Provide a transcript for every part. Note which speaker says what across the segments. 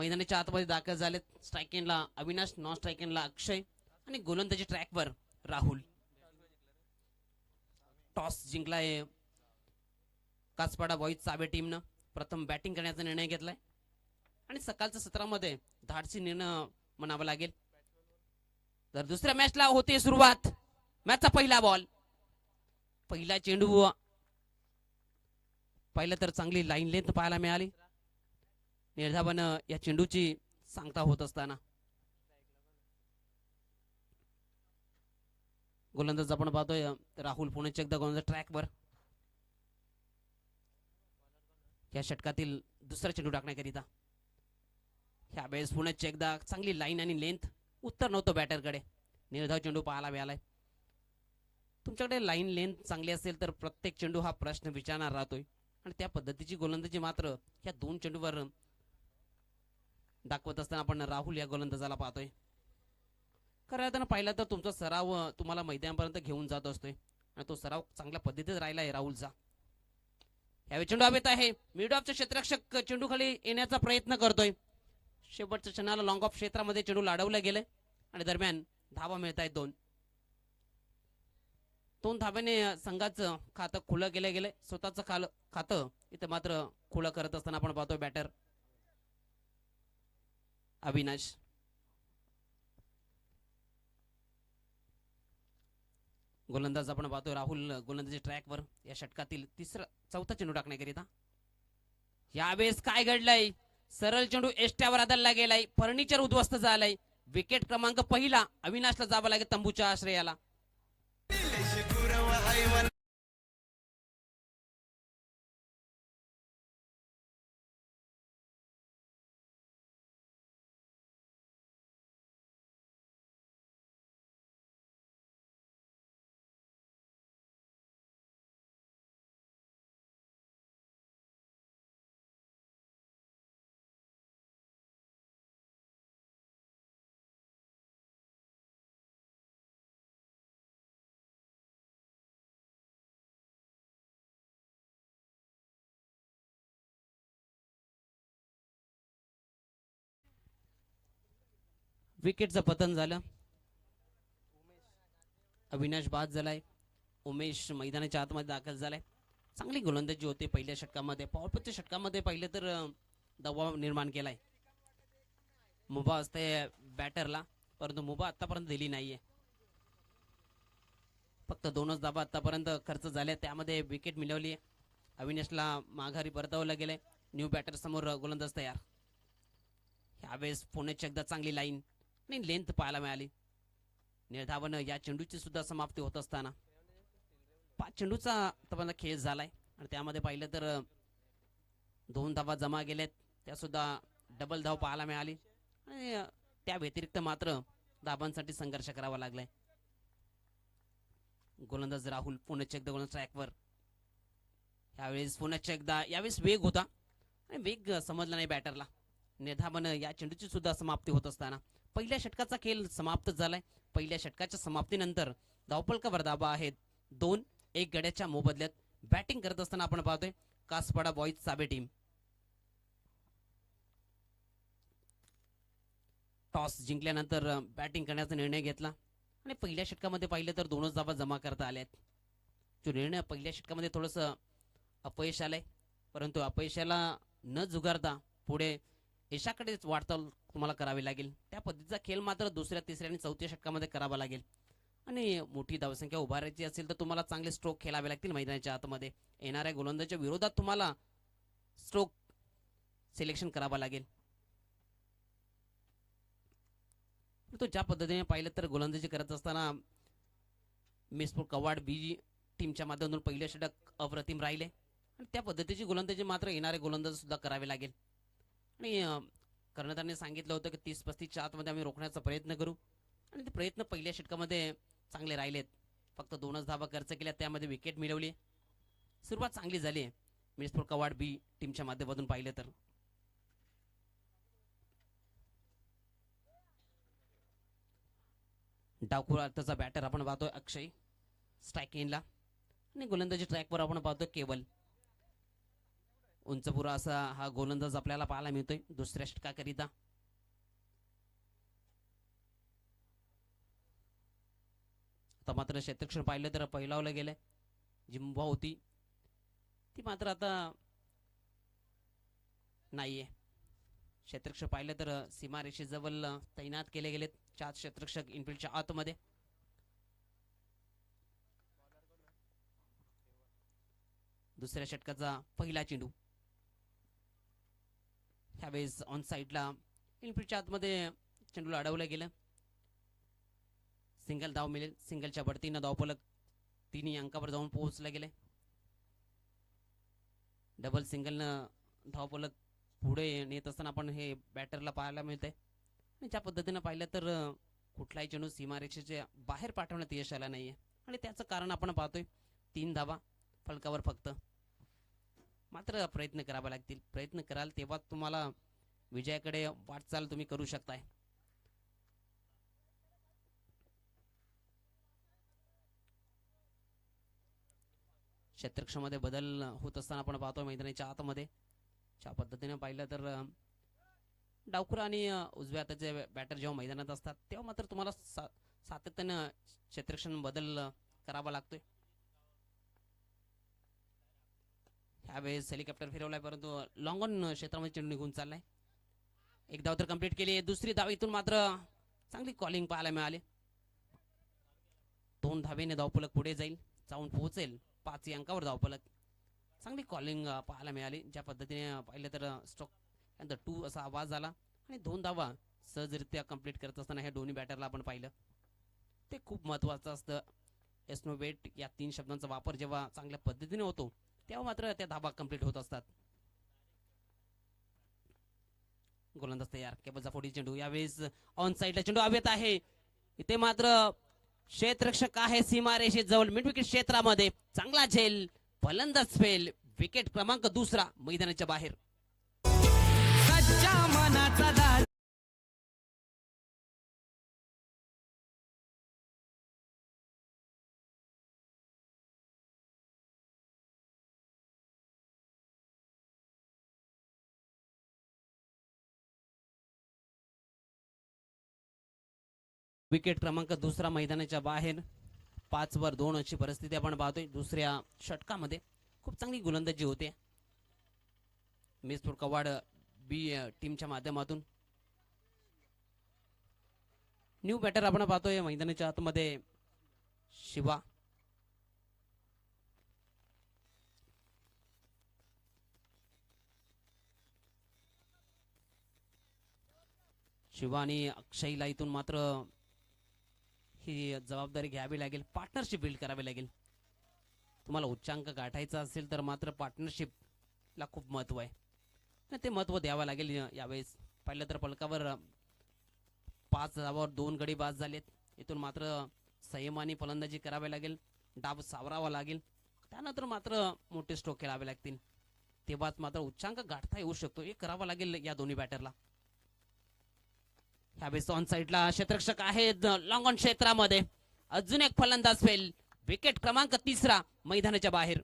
Speaker 1: मैदानाच्या आतमध्ये दाखल झालेत. स्ट्राईक एंडला अविनाश, नॉन स्ट्राईक एंडला अक्षय आणि गोलंदाजी ट्रॅकवर राहुल. टॉस जिंकलाय कासपाडा बॉईज साबे टीमनं. प्रथम बॅटिंग करण्याचा निर्णय घेतलाय आणि सकाळच्या सत्रामध्ये धाडसी निर्णय म्हणावा लागेल. तर दुसऱ्या मॅचला होते सुरुवात. मॅचचा पहिला बॉल, पहिला चेंडू. पहिलं तर चांगली लाईन लेंथ पाहायला मिळाली. निर्धावन या चेंडूची सांगता होत असताना गोलंदाज आपण पाहतोय राहुल पुणे एकदा गोलंदाज ट्रॅकवर. या षटकातील दुसरा चेंडू टाकण्याकरिता ह्या वेळेस पुणे एकदा चांगली लाईन आणि लेंथ. उत्तर नव्हतं बॅटरकडे. निर्धाव चेंडू पाहायला मिळालाय. तुमच्याकडे लाईन लेंथ चांगली असेल तर प्रत्येक चेंडू हा प्रश्न विचारणार राहतोय आणि त्या पद्धतीची गोलंदाजी मात्र या दोन चेंडूवर दाखवत असताना आपण राहुल या गोलंदाजाला पाहतोय. खरं तर पाहिलं तर तुमचा सराव तुम्हाला मैदानापर्यंत घेऊन जात असतोय आणि तो सराव चांगल्या पद्धतीत राहिला आहे राहुलचा. यावेळी चेंडू हवेत आहे. मिड ऑफचा क्षेत्ररक्षक चेंडू खाली येण्याचा प्रयत्न करतोय. शेवटच्या क्षणाला लॉंग ऑफ क्षेत्रामध्ये चेंडू लाडवला गेलाय आणि दरम्यान धावा मिळत आहेत दोन धाब्याने संघाचं खातं खुलं केलं गेलंय. स्वतःचं खातं इथं मात्र खुलं करत असताना आपण पाहतोय बॅटर अविनाश. गोलंदाज आपण पाहतोय राहुल गोलंदाजी ट्रॅकवर. या षटकातील चौथा चेंडू टाकण्याकरिता यावेळेस काय घडलंय? सरळ चेंडू एष्ट्यावर आदळला गेलाय. फर्निचर उद्ध्वस्त झालंय. विकेट क्रमांक पहिला अविनाशला जावं लागेल तंबूच्या आश्रयाला. विकेटचं पतन झालं. अविनाश बाद झालाय. उमेश मैदानाच्या आतमध्ये दाखल झालाय. चांगली गोलंदाजी होते पहिल्या षटकामध्ये. पॉवरप्लेच्या षटकामध्ये पाहिलं तर दबाव निर्माण केलाय. मुभा असते बॅटरला, परंतु मुभा आतापर्यंत दिली नाहीये. फक्त 2च धाबा आतापर्यंत खर्च झाले, त्यामध्ये विकेट मिळवली. अविनाशला माघारी परतवलं गेले. न्यू बॅटर समोर गोलंदाज तयार. यावेळेस पुण्याची एकदा चांगली लाईन आणि लेंथ पाहायला मिळाली. निर्धावन या चेंडूची सुद्धा समाप्ती होत असताना 5 चेंडूचा आतापर्यंत खेळ झालाय आणि त्यामध्ये पाहिलं तर 2 धावा जमा गेलेत. त्या सुद्धा डबल धाव पाहायला मिळाली आणि त्या व्यतिरिक्त मात्र धाबांसाठी संघर्ष करावा लागलाय. गोलंदाज राहुल पुण्याच्या एकदा गोलंदाज ट्रॅकवर. यावेळेस पुण्याच्या एकदा यावेळेस वेग होता आणि वेग समजला नाही बॅटरला. निर्धावन या चेंडूची सुद्धा समाप्ती होत असताना पहिल्या षटकाचा खेळ समाप्त झालाय. पहिल्या षटकाच्या समाप्तीनंतर धावपलकावर धाबा आहेत 2. 1 गड्याच्या मोबदल्यात. बॅटिंग करत असताना आपण पाहतोय कासपाडा बॉईज साबे टीम. टॉस जिंकल्यानंतर बॅटिंग करण्याचा निर्णय घेतला आणि पहिल्या षटकामध्ये पाहिलं तर 2च धावा जमा करता आल्यात. जो निर्णय पहिल्या षटकामध्ये थोडंसं अपयश आलंय, परंतु अपयशाला न झुगारता पुढे यशाकडेच वाटचाल तुम्हाला करावी लागेल. त्या पद्धतीचा खेळ मात्र दुसऱ्या, तिसऱ्या आणि चौथ्या षटकामध्ये करावा लागेल आणि मोठी धावसंख्या उभारायची असेल तर तुम्हाला चांगले स्ट्रोक खेळावे लागतील. मैदानाच्या आतमध्ये येणाऱ्या गोलंदाजाच्या विरोधात तुम्हाला स्ट्रोक सिलेक्शन करावा लागेल. तो ज्या पद्धतीने पाहिलं तर गोलंदाजी करत असताना मिसपूर कवाड बी टीमच्या माध्यमातून पहिल्या षटक अप्रतिम राहिले आणि त्या पद्धतीची गोलंदाजी मात्र येणारे गोलंदाज सुद्धा करावे लागेल. आणि कर्णधारांनी सांगितलं होतं की 30-35च्या आतमध्ये आम्ही रोखण्याचा प्रयत्न करू आणि ते प्रयत्न पहिल्या षटकामध्ये चांगले राहिलेत. फक्त 2च धावा खर्च केल्या, त्यामध्ये विकेट मिळवली. सुरुवात चांगली झाली मिसपूर कवाड बी टीमच्या माध्यमातून पाहिलं तर. डावखुराचा बॅटर आपण पाहतोय अक्षय स्ट्राईक एंडला आणि गोलंदाजी ट्रॅकवर आपण पाहतोय केवल. उंचपुरा असा हा गोलंदाज आपल्याला पाहायला मिळतोय दुसऱ्या षटकाकरिता. आता मात्र क्षेत्ररक्षण पाहिलं तर पहिलावलं गेलंय. जिंबा होती ती मात्र आता नाहीये. क्षेत्ररक्षक पाहिलं तर सीमारेषेजवळ तैनात केले गेलेत 4 क्षेत्ररक्षक इनफिल्डच्या आतमध्ये. दुसऱ्या षटकाचा पहिला चेंडू ह्यावेळेस ऑन साईडला इनफिल्डच्या आतमध्ये चेंडूला अडवलं गेलं. सिंगल धाव मिळेल. सिंगलच्या बढतीनं धावफलक 3 अंकावर जाऊन पोहोचलं गेले. डबल सिंगलनं धावफलक पुढे नेत असताना आपण हे बॅटरला पाहायला मिळतंय. आणि ज्या पद्धतीनं पाहिलं तर कुठलाही चेंडू सीमारेषेच्या बाहेर पाठवण्यात यश आला नाहीये आणि त्याचं कारण आपण पाहतोय 3 धावा फलकावर फक्त. मात्र प्रयत्न करावे लागतील. प्रयत्न कराल तेव्हा तुम्हाला विजयाकडे वाटचाल तुम्ही करू शकताय. क्षेत्ररक्षणामध्ये बदल होत असताना आपण पाहतोय मैदानाच्या आतमध्ये. ज्या पद्धतीने पाहिलं तर डावखुरा आणि उजव्या हाताचे बॅटर जेव्हा मैदानात असतात तेव्हा मात्र तुम्हाला सातत्यानं क्षेत्ररक्षण बदल करावा लागतोय. ह्यावेळेस हेलिकॉप्टर फिरवलाय परंतु लॉंग ऑन क्षेत्रामध्ये चेंडू निघून चाललाय. एक धाव तर कंप्लीट केली. दुसरी धाव इथून मात्र चांगली कॉलिंग पाहायला मिळाली. 2 धावेने धावफलक पुढे जाईल, जाऊन पोहोचेल 5 अंकावर धावफलक. चांगली कॉलिंग पाहायला मिळाली. ज्या पद्धतीने पाहिलं तर स्ट्रोक नंतर 2 असा आवाज आला आणि 2 धावा सहजरित्या कंप्लीट करत असताना ह्या दोन्ही बॅटरला आपण पाहिलं. ते खूप महत्त्वाचं असतं. एस्नो वेट या 3 शब्दांचा वापर जेव्हा चांगल्या पद्धतीने होतो तेव्हा मात्र त्या धावा कंप्लीट होत असतात. गोलंदाज तयार. केबलचा फोडी चेंडू यावेळेस ऑन साईडला चेंडू हवेत आहे. इथे मात्र क्षेत्ररक्षक आहे सीमारेषे जवळ मिड विकेट क्षेत्रामध्ये. चांगला झेल. फलंदाज फेल. विकेट क्रमांक 2 मैदानाच्या बाहेर. विकेट क्रमांक 2 मैदानाच्या बाहेर. 5-2 अशी परिस्थिती आपण पाहतोय. दुसऱ्या षटकामध्ये खूप चांगली गोलंदाजी होते मिसपूर कवाड बी टीमच्या माध्यमातून. न्यू बॅटर आपण पाहतोय मैदानाच्या आतमध्ये शिवा. शिवा आणि अक्षयला इथून मात्र ही जबाबदारी घ्यावी लागेल. पार्टनरशिप बिल्ड करावी लागेल. तुम्हाला उच्चांक गाठायचा असेल तर मात्र पार्टनरशिपला खूप महत्त्व आहे. ते महत्त्व द्यावं लागेल. यावेळेस पाहिलं तर फलकावर 5 धावावर 2 गडी बाद झालेत. इथून मात्र संयमाने फलंदाजी करावी लागेल. डाव सावरावा लागेल. त्यानंतर मात्र मोठे स्ट्रोक खेळावे लागतील. तेव्हाच मात्र उच्चांक गाठता येऊ शकतो. हे करावं लागेल या दोन्ही बॅटरला. ह्यावेळेस ऑन साईडला क्षेत्ररक्षक आहेत लॉंग ऑन क्षेत्रामध्ये. अजून एक फलंदाज फेल. विकेट क्रमांक 3 मैदानाच्या बाहेर.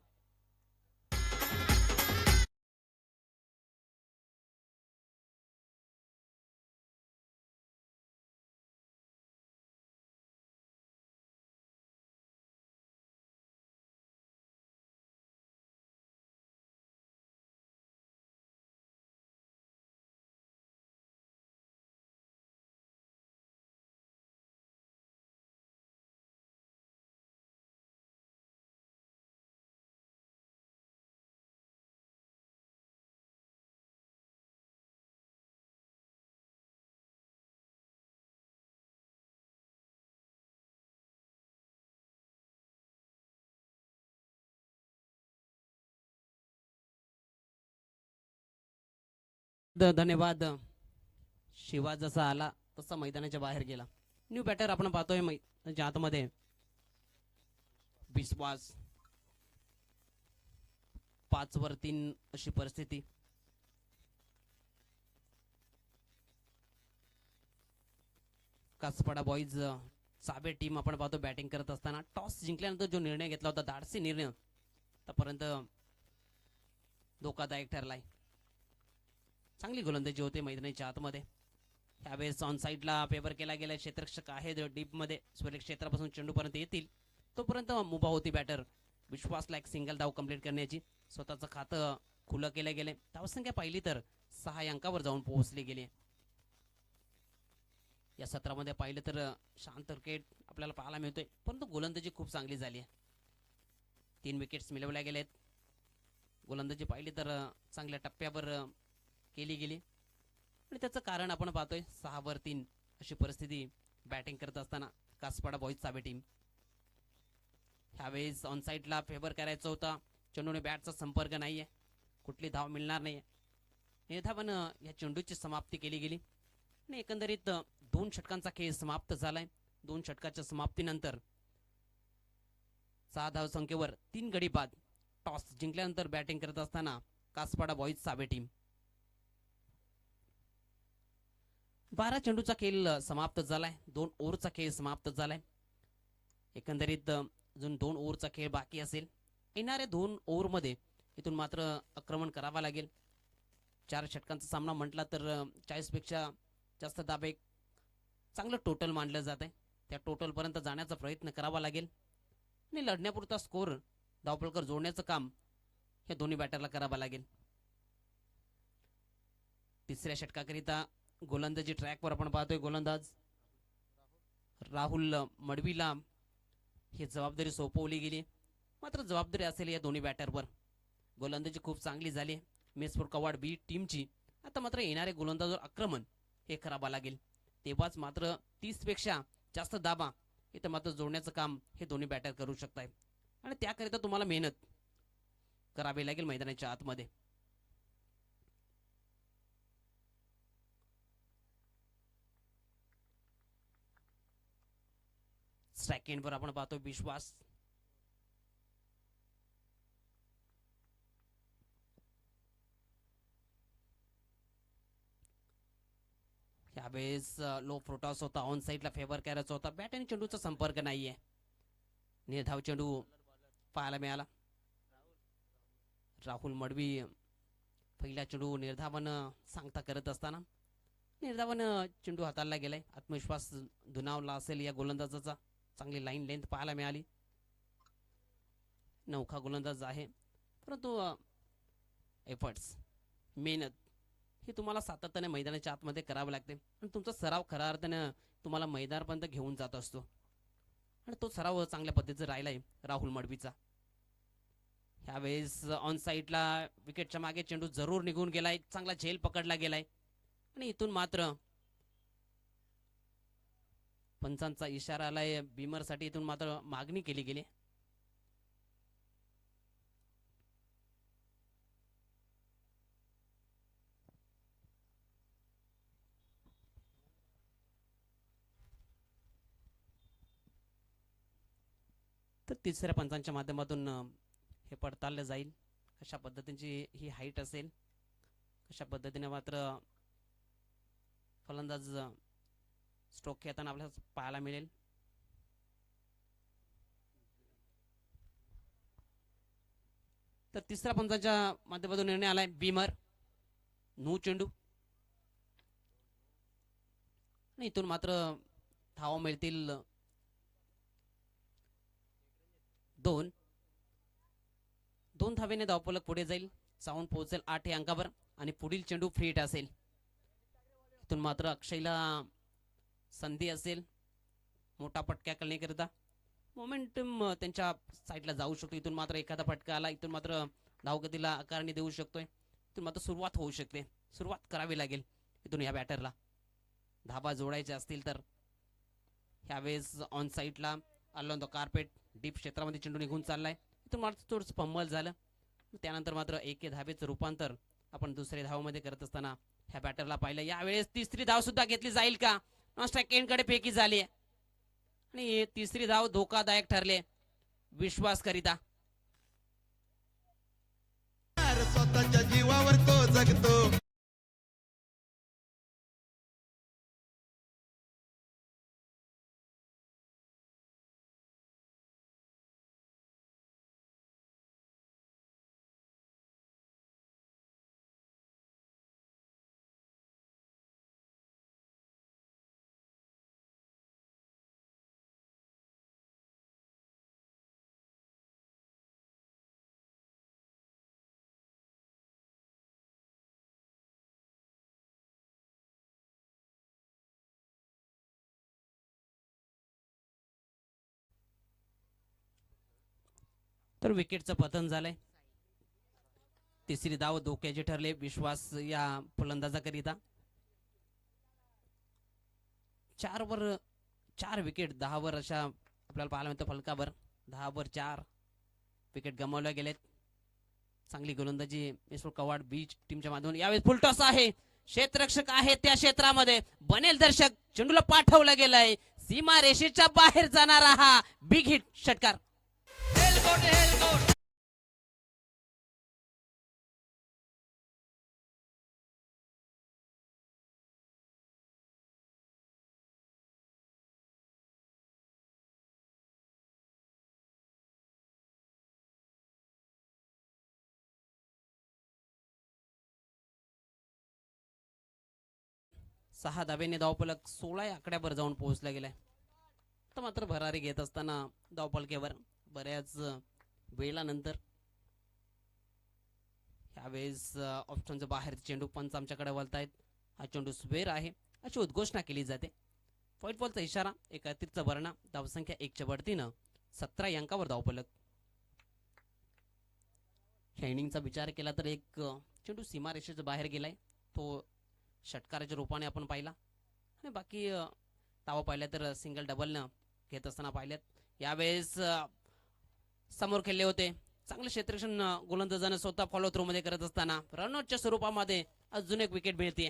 Speaker 1: धन्यवाद. शिवा जसा आला तसा मैदानाच्या बाहेर गेला. न्यू बॅटर आपण पाहतोय मैदानाच्या आतमध्ये विश्वास. 5-3 अशी परिस्थिती. कासपाडा बॉईज साबे टीम आपण पाहतो बॅटिंग करत असताना. टॉस जिंकल्यानंतर जो निर्णय घेतला होता धाडसी निर्णय आतापर्यंत धोकादायक ठरलाय. चांगली गोलंदाजी होते मैदानाच्या आतमध्ये. यावेळेस ऑन साईडला फेवर केला गेला. क्षेत्ररक्षक आहे डीप मध्ये, सूर्य क्षेत्रापासून चेंडूपर्यंत येतील तोपर्यंत मुभा होती बॅटर विश्वासला एक सिंगल धाव कंप्लीट करण्याची. स्वतःचं खातं खुलं केलं गेले. धावसंख्या पाहिली तर 6 अंकावर जाऊन पोहोचली गेली. या सत्रामध्ये पाहिलं तर शांत क्रिकेट आपल्याला पाहायला मिळतोय, परंतु गोलंदाजी खूप चांगली झाली आहे. 3 विकेट्स मिळवल्या गेलेत. गोलंदाजी पाहिली तर चांगल्या टप्प्यावर केली गेली आणि त्याचं कारण आपण पाहतोय 6 वर 3 अशी परिस्थिती बॅटिंग करत असताना कासपाडा बॉईज सावे टीम. ह्यावेळेस ऑन साईडला फेवर करायचा होता. चेंडूने बॅटचा संपर्क नाहीये, कुठली धाव मिळणार नाहीये. निर्धावन या चेंडूची समाप्ती केली गेली आणि एकंदरीत 2 षटकांचा खेळ समाप्त झालाय. 2 षटकाच्या समाप्तीनंतर 6 धावसंख्येवर 3 गडी बाद. टॉस जिंकल्यानंतर बॅटिंग करत असताना कासपाडा बॉईज सावे टीम. 12 चेंडूचा खेळ समाप्त झालाय. 2 ओव्हरचा खेळ समाप्त झालाय. एकंदरीत अजून 2 ओव्हरचा खेळ बाकी असेल. येणाऱ्या 2 ओव्हरमध्ये इथून मात्र आक्रमण करावा लागेल. 4 षटकांचा सामना म्हटला तर 40 पेक्षा जास्त दाब एक चांगलं टोटल मानलं जात आहे. त्या टोटलपर्यंत जाण्याचा प्रयत्न करावा लागेल आणि लढण्यापुरता स्कोर धावफलकर जोडण्याचं काम या दोन्ही बॅटरला करावं लागेल. तिसऱ्या षटकाकरिता गोलंदाजी ट्रॅकवर आपण पाहतोय. गोलंदाज राहुल मडवीला ही जबाबदारी सोपवली गेली, मात्र जबाबदारी असेल या दोन्ही बॅटरवर. गोलंदाजी खूप चांगली झाली मेसपूर कवाड बी टीमची. आता मात्र येणारे गोलंदाजावर आक्रमण हे करावं लागेल. तेव्हाच मात्र 30 पेक्षा जास्त दाबा इथं मात्र जोडण्याचं काम हे दोन्ही बॅटर करू शकताय आणि त्याकरिता तुम्हाला मेहनत करावी लागेल मैदानाच्या आतमध्ये. स्ट्राईक एंडवर आपण पाहतो विश्वास. यावेळेस लो फ्रोटॉस होता. ऑन साईडला फेवर करायचा होता. बॅट आणि चेंडूचा संपर्क नाहीये. निर्धाव चेंडू पाहायला मिळाला. राहुल मडवी पहिला चेंडू निर्धावन सांगता करत असताना निर्धावन चेंडू हाताळला गेलाय. आत्मविश्वास दुनावला असेल या गोलंदाजाचा. चांगली लाईन लेंथ पाहायला मिळाली. नौखा गोलंदाज आहे, परंतु एफर्ट्स मेहनत ही तुम्हाला सातत्याने मैदानाच्या आतमध्ये करावं लागते आणि तुमचा सराव खऱ्या अर्थानं तुम्हाला मैदानापर्यंत घेऊन जात असतो आणि तो सराव चांगल्या पद्धतीचा राहिलाय राहुल मडवीचा. ह्यावेळेस ऑन साईडला विकेटच्या मागे चेंडू जरूर निघून गेलाय. चांगला झेल पकडला गेलाय आणि इथून मात्र पंचांचा इशारा आलाय बीमरसाठी. इथून मात्र मागणी केली गेली. तर तिसऱ्या पंचांच्या माध्यमातून हे पडताळलं जाईल कशा पद्धतीची ही हाईट असेल, कशा पद्धतीने मात्र फलंदाज स्ट्रोक खेळताना आपल्याला पाहायला मिळेल. तर तिसऱ्या पंचांच्या माध्यमातून निर्णय आलाय बीमर नो चेंडू. इथून मात्र धावा मिळतील 2. 2 धावेने धावफलक पुढे जाईल. जाऊन पोहोचेल 8 अंकावर आणि पुढील चेंडू फ्री हिट असेल. इथून मात्र अक्षयला संधी असेल मोठा फटका करण्याकरिता. मोमेंटम त्यांच्या साईडला जाऊ शकतो. इथून मात्र एखादा फटका आला, इथून मात्र धावगतीला आकारणी देऊ शकतोय. इथून मात्र सुरुवात होऊ शकते. सुरुवात करावी लागेल इथून या बॅटरला धाबा जोडायचे असतील तर. ह्यावेळेस ऑन साईडला ऑन द कार्पेट डीप क्षेत्रामध्ये चेंडू निघून चाललाय. इथून मात्र थोडंसं फंबल झालं. त्यानंतर मात्र एके धावेचं रूपांतर आपण दुसऱ्या धावामध्ये करत असताना ह्या बॅटरला पाहिलं. यावेळेस तिसरी धाव सुद्धा घेतली जाईल का? स्ट्राईक एंडकडे फेकी झाली आणि तिसरी धाव धोकादायक ठरले विश्वास करिता.
Speaker 2: स्वतःच्या जीवावर तो जगतो.
Speaker 1: तर विकेटचं पतन झालंय. तिसरी धाव धोक्याची ठरले विश्वास या फलंदाजाकरिता. 4 विकेट 10 वर अशा आपल्याला पाहायला मिळतं फलकावर. 10 वर 4 विकेट गमावल्या गेलेत. चांगली गोलंदाजी मिस्टर कवाड बीच टीमच्या माध्यमातून. यावेळी फुलटॉस आहे, क्षेत्ररक्षक आहे त्या क्षेत्रामध्ये बनेल दर्शक. चेंडूला पाठवला गेलाय सीमा रेषेच्या बाहेर जाणारा हा बिग हिट षटकार. सहा धाब्याने धावफलक 16 आकड्यावर जाऊन पोहोचला गेलाय. तर मात्र भरारी घेत असताना धावफलकेवर बऱ्याच वेळानंतर यावेळेस ऑप्शनच्या बाहेर चेंडू पंच आमच्याकडे वळतायत. हा चेंडू स्वेर आहे अशी उद्घोषणा केली जाते. व्हाईट बॉलचा इशारा, एक अतिरिक्त वर्णा, धावसंख्या 1च्या बढतीनं 17 अंकावर धावफलक. ह्या इनिंगचा विचार केला तर एक चेंडू सीमारेषेच्या बाहेर गेलाय, तो षटकाराच्या रूपाने आपण पाहिला. आणि बाकी धावा पाहिल्या तर सिंगल डबलनं घेत असताना पाहिल्यात. यावेळेस समोर खेळले होते चांगलं क्षेत्ररक्षण गोलंदाजानं स्वतः फॉलो थ्रो मध्ये करत असताना रनआउटच्या स्वरूपामध्ये अजून एक विकेट मिळते.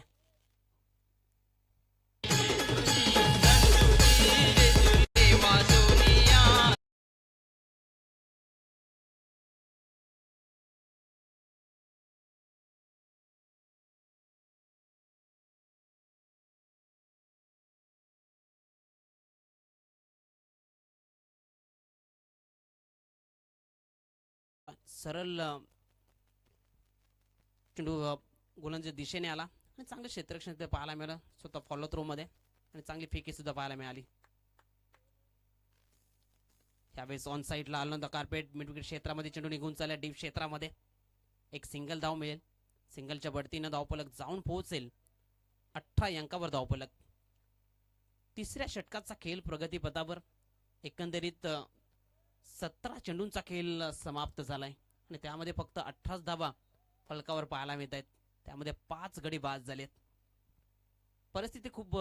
Speaker 1: सरळ चेंडू गोलंदाजी दिशेने आला आणि चांगलं क्षेत्ररक्षण ते पाहायला मिळालं स्वतः फॉलो थ्रो मध्ये आणि चांगली फेकी सुद्धा पाहायला मिळाली. यावेळेस ऑन साईडला आलं होतं कार्पेट मिड विकेट क्षेत्रामध्ये चेंडू निघून चालला डीप क्षेत्रामध्ये. एक सिंगल धाव मिळेल. सिंगलच्या बढतीनं धावफलक जाऊन पोहोचेल 18 अंकावर धावफलक. तिसऱ्या षटकाचा खेळ प्रगतीपथावर. एकंदरीत 17 चेंडूंचा खेळ समाप्त झालाय आणि त्यामध्ये फक्त 18 धावा फलकावर पाहायला मिळत आहेत. त्यामध्ये 5 गडी बाद झालेत. परिस्थिती खूप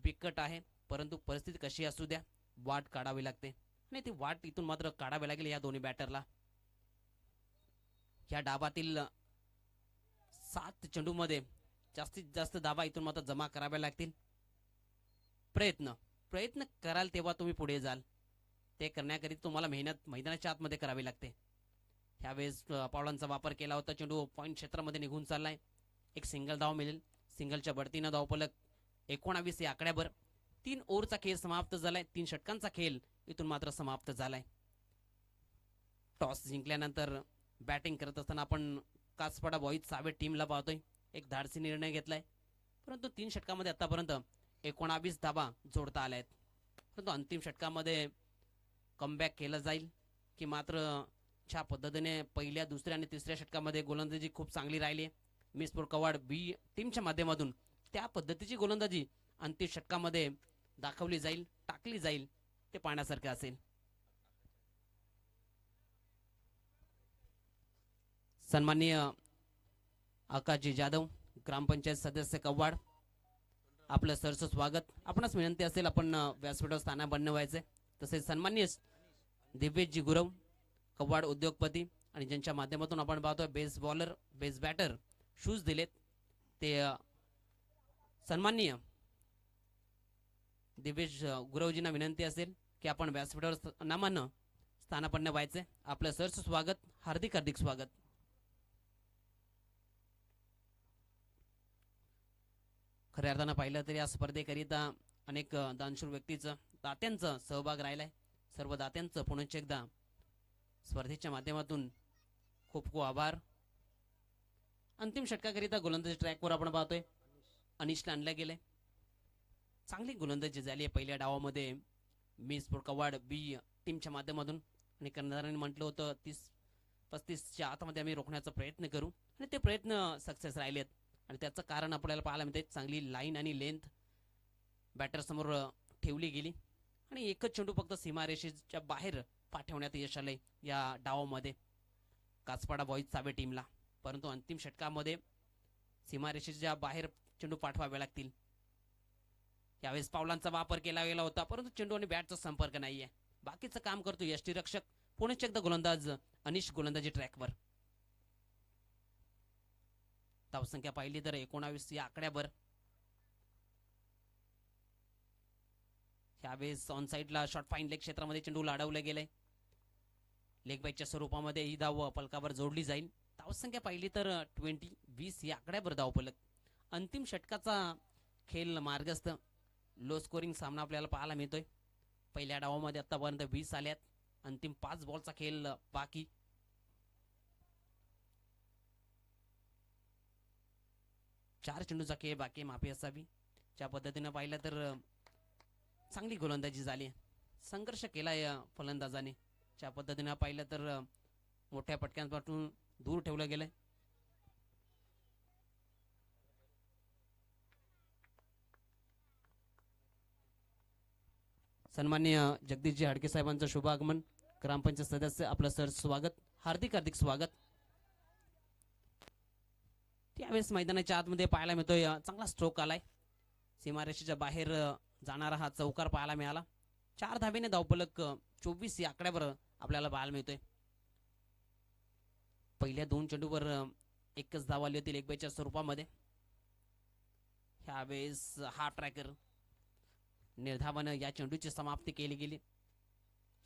Speaker 1: बिकट आहे, परंतु परिस्थिती कशी असू द्या वाट काढावी लागते आणि ती वाट इथून मात्र काढावी लागेल या दोन्ही बॅटरला. या डावातील 7 चेंडूमध्ये जास्तीत जास्त धावा इथून मात्र जमा कराव्या लागतील. प्रयत्न कराल तेव्हा तुम्ही पुढे जाल. ते करण्याकरिता तुम्हाला मेहनत मैदानाच्या आतमध्ये करावी लागते. ह्यावेळेस पावलांचा वापर केला होता. चेंडू पॉईंट क्षेत्रामध्ये निघून चाललाय. एक सिंगल धाव मिळेल. सिंगलच्या बढतीनं धावफलक 19 या आकड्यावर. 3 ओव्हरचा खेळ समाप्त झालाय. 3 षटकांचा खेळ इथून मात्र समाप्त झालाय. टॉस जिंकल्यानंतर बॅटिंग करत असताना आपण कासपाडा बॉईज सावे टीमला पाहतोय. एक धाडसी निर्णय घेतलाय, परंतु 3 षटकामध्ये आतापर्यंत 19 धावा जोडता आल्या आहेत. परंतु अंतिम षटकामध्ये कमबॅक केलं जाईल की मात्र ज्या पद्धतीने पहिल्या, दुसऱ्या आणि तिसऱ्या षटकामध्ये गोलंदाजी खूप चांगली राहिली मिसपूर कवाड बी टीमच्या माध्यमातून, त्या पद्धतीची गोलंदाजी अंतिम षटकामध्ये दाखवली जाईल, टाकली जाईल, ते पाहण्यासारखे असेल. सन्माननीय आकाशजी जाधव, ग्रामपंचायत सदस्य कव्वाड, आपलं सरचं स्वागत. आपणास विनंती असेल आपण व्यासपीठावर स्थान बनवायचे. तसेच सन्माननीय दिव्यजी गुरव, कव्वाड उद्योगपती, आणि ज्यांच्या माध्यमातून आपण पाहतोय best bowler, best batter shoes दिलेत, ते सन्माननीय दिव्यज गुरवजींना विनंती असेल की आपण व्यासपीठावर नामानं स्थानापन्न व्हायचे. आपलं सरचं स्वागत, हार्दिक हार्दिक स्वागत. खऱ्या अर्थानं पाहिलं तरी या स्पर्धेकरिता अनेक दानशूर व्यक्तीचं, दात्यांचं सहभाग राहिलाय. सर्व दात्यांचं पुनश्च एकदा स्पर्धेच्या माध्यमातून खूप खूप आभार. अंतिम षटकाकरिता गोलंदाजी ट्रॅकवर आपण पाहतोय अनिशला आणलं गेलंय. चांगली गोलंदाजी झाली आहे पहिल्या डावामध्ये मिसपूर कवाड बी टीमच्या माध्यमातून, आणि कर्णधारांनी म्हटलं होतं 30-35च्या आतमध्ये आम्ही रोखण्याचा प्रयत्न करू, आणि ते प्रयत्न सक्सेस राहिलेत. आणि त्याचं कारण आपल्याला पाहायला मिळते, चांगली लाईन आणि लेंथ बॅटर समोर ठेवली गेली आणि एकच चेंडू फक्त सीमारेषेच्या बाहेर पाठवण्यात यश आलंय या डावामध्ये काचपाडा बॉईज सावे टीमला. परंतु अंतिम षटकामध्ये सीमारेषेच्या बाहेर चेंडू पाठवावे लागतील. यावेळेस पावलांचा वापर केला गेला होता परंतु चेंडू आणि बॅटचा संपर्क नाहीये. बाकीचं काम करतो यष्टीरक्षक. पुणे एकदा गोलंदाज अनिश गोलंदाजी ट्रॅकवर. धावसंख्या पाहिली तर 19 या आकड्यावर. यावेळेस ऑन साइडला शॉर्ट फाईन लेग क्षेत्रामध्ये चेंडू लाडवलं गेलंय. लेग बाईकच्या स्वरूपामध्ये ही धाव फलकावर जोडली जाईल. धावसंख्या पाहिली तर 20 या आकड्यावर धावफलक. अंतिम षटकाचा खेळ मार्गस्थ. लो स्कोरिंग सामना आपल्याला पाहायला मिळतोय. पहिल्या डावामध्ये आतापर्यंत 20 आल्यात. अंतिम 5 बॉलचा खेळ बाकी. चार चेंडूचा खेळ बाकी माफी असावी. ज्या पद्धतीनं पाहिलं तर चांगली गोलंदाजी झाली. संघर्ष केलाय फलंदाजाने. ज्या पद्धतीनं पाहिलं तर मोठ्या पटक्यांपासून दूर ठेवलं गेलंय. सन्माननीय जगदीशजी हाडके साहेबांचं शुभ आगमन. ग्रामपंचायत सदस्य आपलं सर स्वागत. हार्दिक हार्दिक स्वागत. त्यावेळेस मैदानाच्या आतमध्ये पाहायला मिळतोय चांगला स्ट्रोक आलाय. सीमारेषेच्या बाहेर जाणारा हा चौकार पाहायला मिळाला. 4 धावेने धावफलक 24 या आकड्यावर आपल्याला पाहायला मिळतोय. पहिल्या 2 चेंडूवर एकच धाव आली होती लेग बायच्या स्वरूपामध्ये. ह्यावेळेस हा ट्रॅकर निर्धावानं या चेंडूची समाप्ती केली गेली.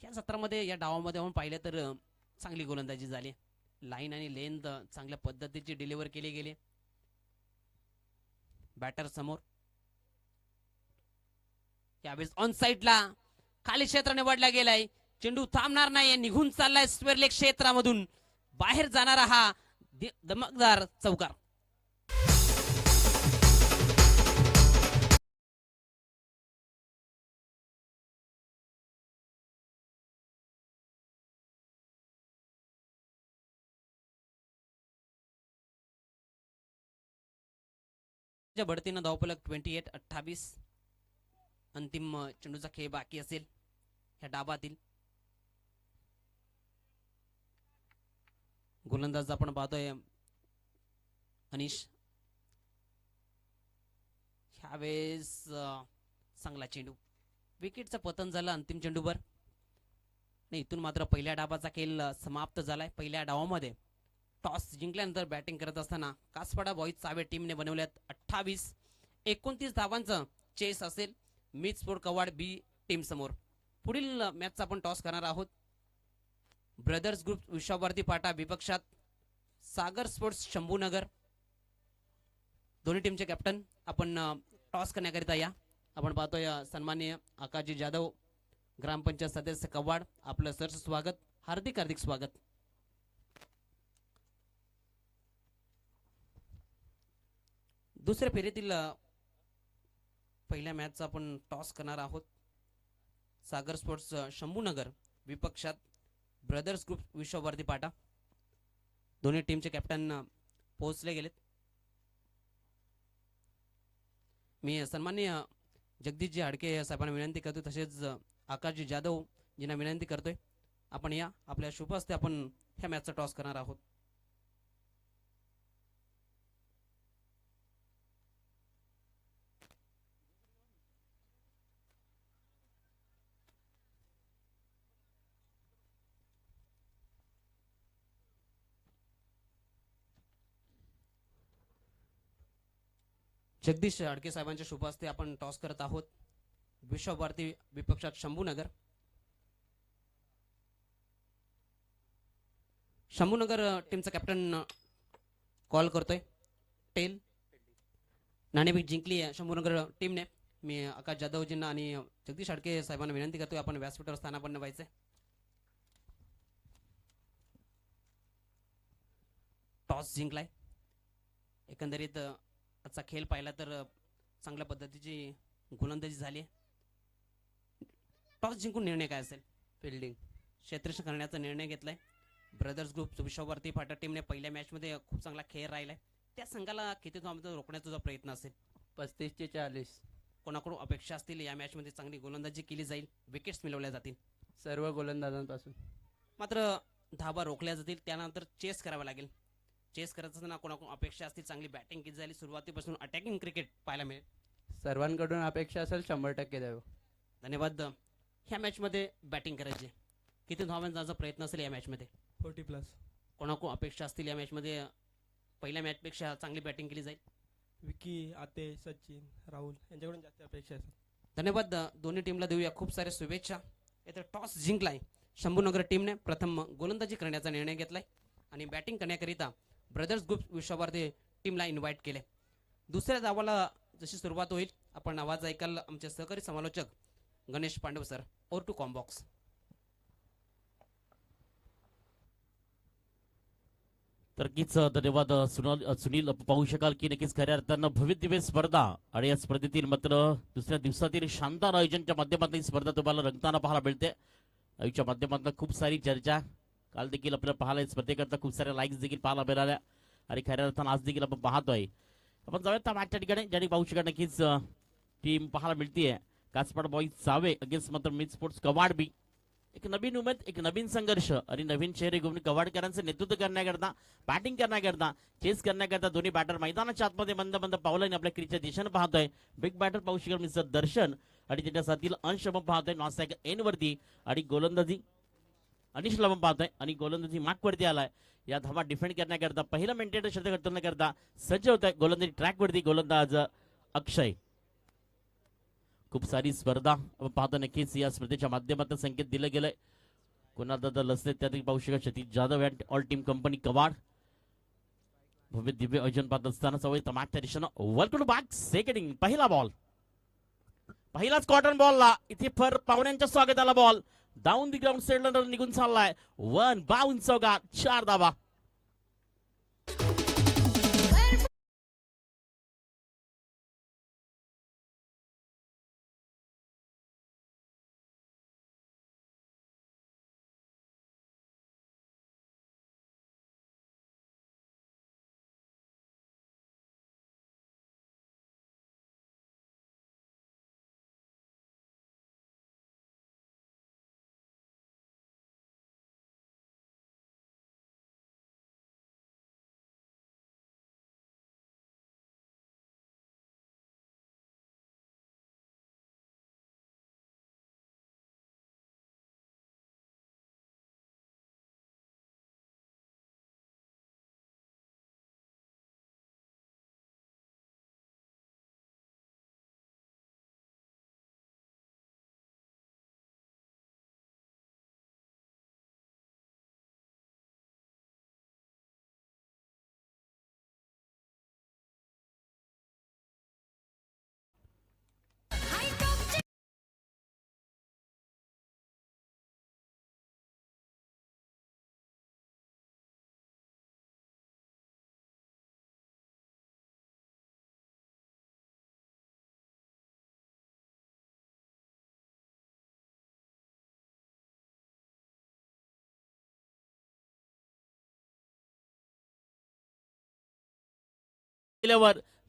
Speaker 1: या सत्रामध्ये या डावामध्ये आपण पाहिलं तर चांगली गोलंदाजी झाली. लाईन आणि लेंथ चांगल्या पद्धतीची डिलिव्हर केली गेली. बॅटर समोर. यावेळेस ऑन साइडला खाली क्षेत्र निवडला गेलाय. चेंडू थांबणार नाही. निघून चाललाय स्क्वेअर लेग क्षेत्रामधून. बाहेर जाणारा हा धमकदार चौकार. बढतीनं धावफलक 28-28. अंतिम चेंडूचा खेळ बाकी असेल ह्या डाबातील. गोलंदाज आपण पाहतोय अनिश. ह्यावेळेस चांगला चेंडू. विकेटचं पतन झालं अंतिम चेंडूवर. नाही, इथून मात्र पहिल्या डाबाचा खेळ समाप्त झालाय. पहिल्या डावामध्ये टॉस जिंकल्यानंतर बॅटिंग करत असताना कासपाडा बॉईज सावे टीमने बनवल्यात 28-29 धावांचं चेस असेल मीच स्पोर्ट कवाड बी टीम समोर. पुढील मॅचचा आपण टॉस करणार आहोत. ब्रदर्स ग्रुप विश्वाभारती पाटा विपक्षात सागर स्पोर्ट्स शंभूनगर. दोन्ही टीमचे कॅप्टन आपण टॉस करण्याकरिता या. आपण पाहतोय सन्माननीय आकाशजी जाधव ग्रामपंचायत सदस्य कवाड. आपलं सरस स्वागत. हार्दिक हार्दिक स्वागत. दुसऱ्या फेरीतील पहिल्या मॅचचा आपण टॉस करणार आहोत. सागर sports Shambhunagar विपक्षात brothers group Visvabharati पाटा. दोन्ही टीमचे कॅप्टन पोहोचले गेलेत. मी सन्माननीय जगदीशजी हाडके साहेबांना विनंती करतोय तसेच आकाशजी जाधव यांना विनंती करतोय आपण या. आपल्या शुभ हस्ते आपण ह्या मॅचचा टॉस करणार आहोत. जगदीश हाडके साहेबांच्या शुभ हस्ते आपण टॉस करत आहोत. विश्वभारती विपक्षात शंभूनगर. शंभूनगर टीमचा कॅप्टन कॉल करतोय. टेल नाणेफेक जिंकली शंभूनगर टीमने. मी आकाश जाधवजींना आणि जगदीश हाडके साहेबांना विनंती करतोय आपण व्यासपीठावर स्थानापन्न व्हायचंय. टॉस जिंकलाय. एकंदरीत आजचा खेळ पाहिला तर चांगल्या पद्धतीची गोलंदाजी झाली. टॉस जिंकून निर्णय काय असेल? फिल्डिंग क्षेत्ररक्षण करण्याचा निर्णय घेतलाय. ब्रदर्स ग्रुप विश्वभारती फाटा टीमने पहिल्या मॅचमध्ये खूप चांगला खेळ राहिलाय. त्या संघाला किती धावांमध्ये रोखण्याचा जो प्रयत्न असेल
Speaker 3: 35 ते 40.
Speaker 1: कोणाकडून अपेक्षा असतील या मॅचमध्ये चांगली गोलंदाजी केली जाईल, विकेट्स मिळवल्या जातील?
Speaker 3: सर्व गोलंदाजांपासून.
Speaker 1: मात्र धाबा रोखल्या जातील, त्यानंतर चेस करावं लागेल. चेस करायचं असताना कोणाकडून अपेक्षा असतील, चांगली बॅटिंग किती झाली, सुरुवातीपासून अटॅकिंग क्रिकेट पाहायला मिळेल.
Speaker 3: सर्वांकडून अपेक्षा असेल 100% द्यावं.
Speaker 1: धन्यवाद. ह्या मॅचमध्ये बॅटिंग करायची, किती धावांचा प्रयत्न असेल या मॅचमध्ये?
Speaker 4: 40+.
Speaker 1: कोणाकडून अपेक्षा असतील या मॅचमध्ये पहिल्या मॅचपेक्षा चांगली बॅटिंग केली जाईल?
Speaker 4: विकी, आते, सचिन, राहुल यांच्याकडून जास्त अपेक्षा असतात.
Speaker 1: धन्यवाद. दोन्ही टीमला देऊया खूप साऱ्या शुभेच्छा. इथं टॉस जिंकलाय शंभूनगर टीमने, प्रथम गोलंदाजी करण्याचा निर्णय घेतलाय आणि बॅटिंग करण्याकरिता ब्रदर्स ग्रुप विश्वभारती टीमला इन्व्हाइट केले. दुसऱ्या धावाला जशी सुरुवात होईल, आपण आवाज ऐकाल आमचे सहकारी समालोचक Ganesh Pandav sir. Over to combox.
Speaker 5: तर नक्कीच धन्यवाद सुनील. पाहू शकाल की नक्कीच खऱ्या अर्थानं भव्य दिव्य स्पर्धा आणि या स्पर्धेतील मात्र दुसऱ्या दिवसातील शानदार आयोजनच्या माध्यमातून ही स्पर्धा तुम्हाला रंगताना पाहायला मिळते. आयोजनच्या माध्यमातून खूप सारी चर्चा काल देखील आपल्याला पाहायला स्पर्धेकरता खूप साऱ्या लाईक्स देखील पाहायला मिळाल्या आणि खऱ्या अर्थानं आज देखील आपण पाहतोय. आपण जाऊयात त्या मॅचच्या ठिकाणी ज्याने पाहू शकाल नक्कीच टीम पाहायला मिळतीये. कासपाड बॉईज चावे अगेन्स्ट मात्र मिड स्पोर्ट्स कवाड बी. एक नवीन उमेद, एक नवीन संघर्ष आणि नवीन चेहरे घेऊन कवाडकरांचं नेतृत्व करण्याकरता, बॅटिंग करण्याकरता, चेस करण्याकरता दोन्ही बॅटर मैदानाच्या आतमध्ये मंद मंद पावलाने आपल्या क्रीजच्या दिशेने पाहतोय. बिग बॅटर पाहू शकाल मिस्टर दर्शन आणि त्याच्या साथील अंश आपण पाहतोय नॉनस्टॅक एन वरती आणि गोलंदाजी अनिशला आपण पाहतोय आणि गोलंदाजी मार्क वरती आलाय. या धावा डिफेंड करण्याकरता पहिला मेंटेन षटक करण्याकरता सज्ज होत आहे. गोलंदाजी ट्रॅक वरती गोलंदाज अक्षय. खूप सारी स्पर्धा आपण पाहतो. नक्कीच या स्पर्धेच्या माध्यमातून संकेत दिलं गेलंय. कोणाला तर लसते त्यातील पाहू शकत Satish Jadhav and all team company कवाड. भव्य दिव्य आयोजन पाहत असताना सवय तमाशच्या दिशेनं वेलकम बॅक. सेकंड इनिंग पहिला बॉल, पहिलाच कॉटन बॉलला इथे फर पाहुण्यांच्या स्वागताला बॉल डाऊन दी ग्राउंड सेटलर निघून चाललाय. 1 चौका 4 धावा.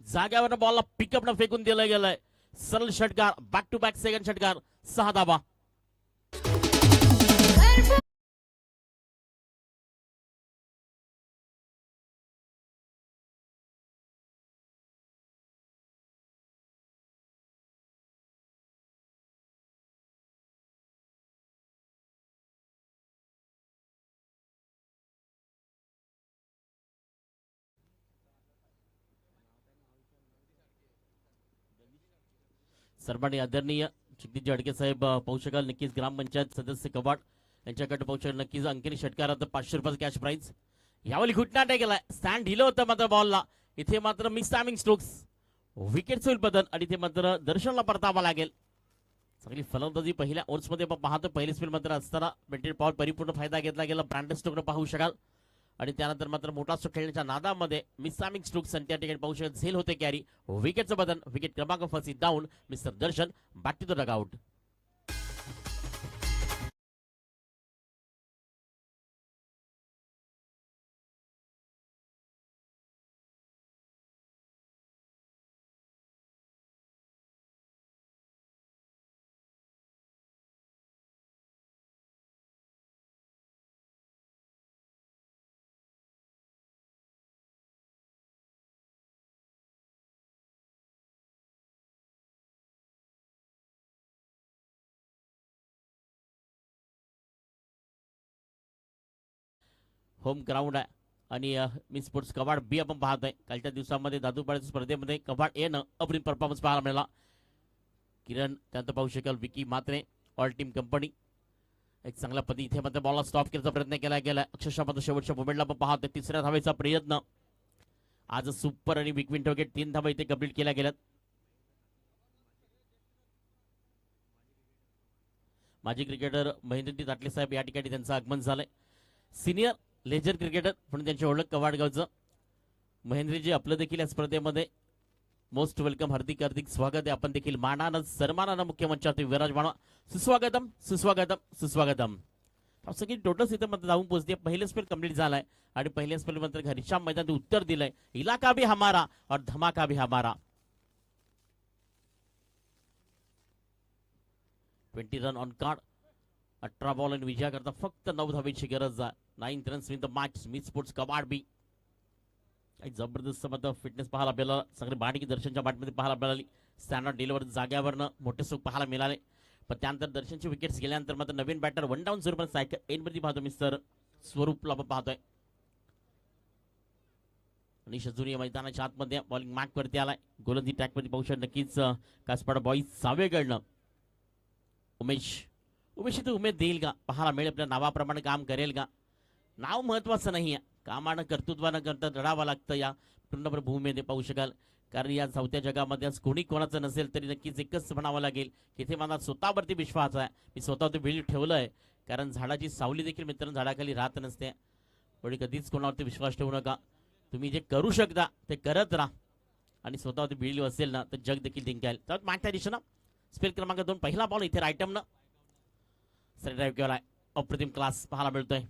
Speaker 5: जाग्यावर बॉलला पिकअप न फेकून दिलं गेलंय. सरळ षटकार, बॅक टू बॅक सेकंड षटकार, 6 धावा. सर्वांनी आदरणीय जगदीश अडके साहेब पाहू शकाल नक्कीच ग्रामपंचायत सदस्य कवाड यांच्याकडे पाहू शकाल नक्कीच अंकीनी षटकारात 500 रुपयाचा कॅश प्राइज. यावेळी घुटनाट गेलाय. स्टँड ढिलं होतं मात्र बॉलला इथे मात्र मिस टायमिंग स्ट्रोक्स, विकेट होईल बदल आणि इथे मात्र दर्शनला परतावा लागेल. चांगली फलंदाजी पहिल्या ओव्हर्समध्ये आपण पाहतो. पहिली स्पिन मात्र असताना मेंटेन पॉवर परिपूर्ण फायदा घेतला गेला. ब्रँडन स्टोकनं पाहू शकाल आणि त्यानंतर मात्र मोठा स्ट्रोक खेळण्याच्या नादामध्ये मिसामिंग स्ट्रोक्स आणि त्या ठिकाणी पाहू शकत झेल होते कॅरी. विकेटचं बदल, विकेट क्रमांक first down. Mister Darshan back to the dugout. Home ground आहे आणि मी स्पोर्ट्स कबाड बी आपण पाहतोय. कालच्या दिवसामध्ये दादूपाड्याच्या स्पर्धेमध्ये कबाड ए न अप्रिम परफॉर्मन्स पाहायला मिळाला. किरण त्यानंतर पाहू शकाल विकी मात्रे ऑल टीम कंपनी एक चांगल्या पद्धती इथे मात्र बॉलला स्टॉप करण्याचा प्रयत्न केला गेला. अक्षरशः मात्र शेवटच्या मोमेंटला आपण पाहतोय तिसऱ्या धावेचा प्रयत्न. आज सुपर आणि बिग विंडो विकेट 3 धावा इथे कंप्लीट केल्या गेल्यात. माजी क्रिकेटर महेंद्रजी ताटले साहेब या ठिकाणी त्यांचं आगमन झालंय. सिनियर लेजर क्रिकेटर म्हणून त्यांची ओळख कवाडगावचं. महेंद्रजी आपलं देखील या स्पर्धेमध्ये मोस्ट वेलकम. हार्दिक हार्दिक स्वागत आहे. आपण देखील मानानं सन्मानानं मुख्यमंचावरती विराजमान. सुस्वागतम सुस्वागतम सुस्वागतम. सगळी टोटल इथे मात्र जाऊन पोहोचते. पहिलं स्पेल कंप्लीट झालाय आणि पहिल्या स्पेल नंतर घरच्या मैदानात उत्तर दिलंय इलाका भी हमारा और धमाका भी हमारा. 20 रन ऑन कार्ड. 18 बॉल आणि विजया करता फक्त 9 धावेची गरज आहे. 9 रन्स विन द मॅच. मी स्पोर्ट्स कबाड बी काही जबरदस्त मात्र फिटनेस पाहायला मिळाला. सगळे बाणकी दर्शनच्या बॅटमध्ये पाहायला मिळाली. स्टँडर्ड डिलिव्हर जाग्यावरनं मोठे सुख पाहायला मिळाले. पण त्यानंतर दर्शनची विकेट्स गेल्यानंतर मात्र नवीन बॅटर 1 डाऊन 0 सायकल एनवरती पाहतो मिस्टर स्वरूपला पाहतोय. आणि अजून या मैदानाच्या आतमध्ये बॉलिंग मॅक वरती आलाय. गोलंदाजी ट्रॅक वरती पाहू शकतो नक्कीच कासपाडा बॉईज सावेकडनं उमेश इथे उमेद देईल का पाहायला मिळेल. आपल्या नावाप्रमाणे काम करेल का. नाव महत्वाचं नाही आहे कामानं कर्तृत्वानं करता लढावं लागतं या पूर्ण भूमीमध्ये पाहू शकाल. कारण या चौथ्या जगामध्ये आज कोणी कोणाचं नसेल तरी नक्कीच एकच म्हणावं लागेल की इथे मला स्वतःवरती विश्वास आहे. मी स्वतःवरती बिल्ड ठेवलंय कारण झाडाची सावली देखील मित्रांनो झाडाखाली राहत नसते. कोणी कधीच कोणावरती विश्वास ठेवू नका. तुम्ही जे करू शकता ते करत राहा आणि स्वतःवरती बिल्ड असेल ना तर जग देखील जिंकाल. तर मागच्या दिशेनं स्पेल क्रमांक 2 पहिला बॉल इथे राईटमनं सर ड्राईव्ह केलाय. अप्रतिम क्लास पाहायला मिळतोय.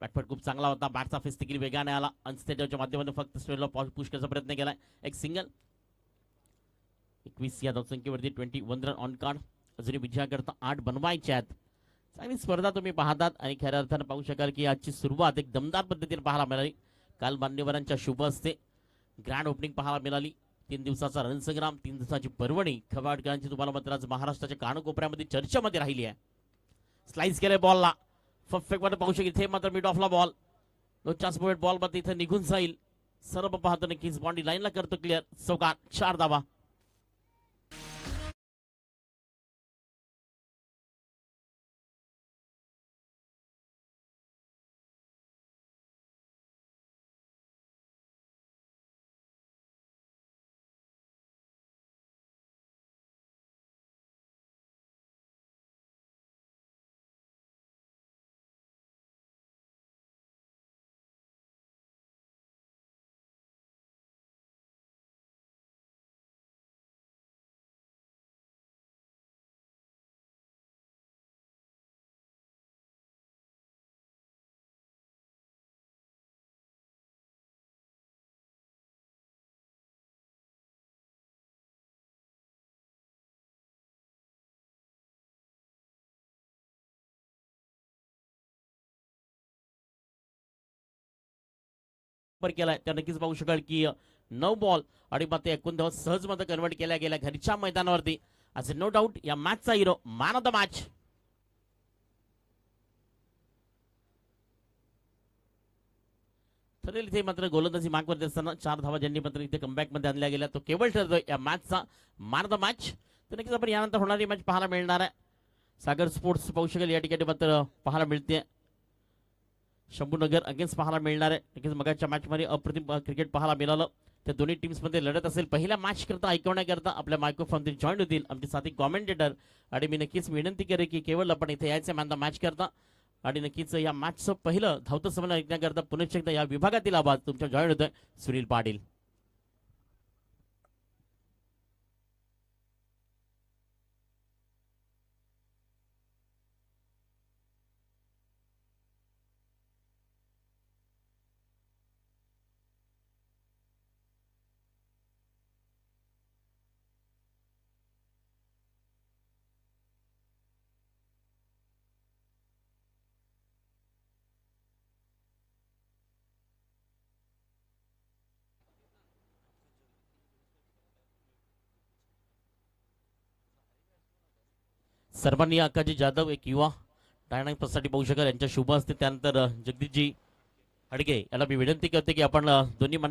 Speaker 5: बॅटफट खूप चांगला होता. बॅटचा फेस देखील वेगाने आला. अनस्टेडच्या माध्यमातून फक्त स्पेलला पुश करायचा प्रयत्न केलाय. एक सिंगल. 21 या धावसंख्येवरती 21 रन ऑन कार्ड. अजूनही विजया करता 8 बनवायचे आहेत. चांगली स्पर्धा तुम्ही पाहतात आणि खऱ्या अर्थानं पाहू शकाल की आजची सुरुवात एक दमदार पद्धतीने पाहायला मिळाली. काल मान्यवरांच्या शुभ हस्ते ग्रँड ओपनिंग पाहायला मिळाली. 3 दिवसाचा रणसंग्राम 3 दिवसाची पर्वणी खवाडकरांची तुम्हाला मात्र आज महाराष्ट्राच्या कानकोपऱ्यामध्ये चर्चेमध्ये राहिली आहे. स्लाइस केले बॉलला परफेक्ट मध्ये पाहू शकतो. इथे मात्र मिड ऑफला ball no chance moment ball मध्ये इथे निघून जाईल. सर्व पाहतो नक्कीच बाउंड्री लाईनला करतो क्लिअर. चौकार 4 धावा. केलाय त्या नक्कीच पाहू शकाल की 9 बॉल आणि मात्र 19 धावा सहज मध्ये कन्वर्ट केल्या गेल्या घरच्या मैदानावरती. आज नो डाऊट या मॅचचा hero man of the match. ठरेल इथे मात्र गोलंदाजी मार्कवरती असताना 4 धावा ज्यांनी मात्र इथे कमबॅक मध्ये आणल्या गेल्या तो केवळ ठरतोय या मॅचचा मॅन ऑफ द मॅच. तर नक्कीच आपण यानंतर होणारी मॅच पाहायला मिळणार आहे. सागर स्पोर्ट्स पाहू शकाल या ठिकाणी मात्र पाहायला मिळते. शंभूनगर अगेन्स्ट पाहायला मिळणार आहे. नक्कीच मगाच्या मॅचमध्ये अप्रतिम क्रिकेट पाहायला मिळालं. त्या दोन्ही टीम्समध्ये लढत असेल. पहिल्या मॅच करता ऐकवण्याकरता आपल्या मायक्रोफोनमध्ये जॉईन होतील आमचे साथी कॉमेंटेटर. आणि मी नक्कीच विनंती करेन की केवळ आपण इथे यायचं मॅन द मॅच करता आणि नक्कीच या मॅचचं पहिलं धावतं समन्वय ऐकण्याकरता पुनश्च एकदा या विभागातील आवाज तुमच्या जॉईन होतोय सुनील पाटील. सर्वांनी आकाजी जाधव एक युवा डायनामिक साठी पाहू शकाल यांच्या शुभ असते. त्यानंतर जगदीशजी अडगे याला मी विनंती करते की आपण दोन्ही मान्य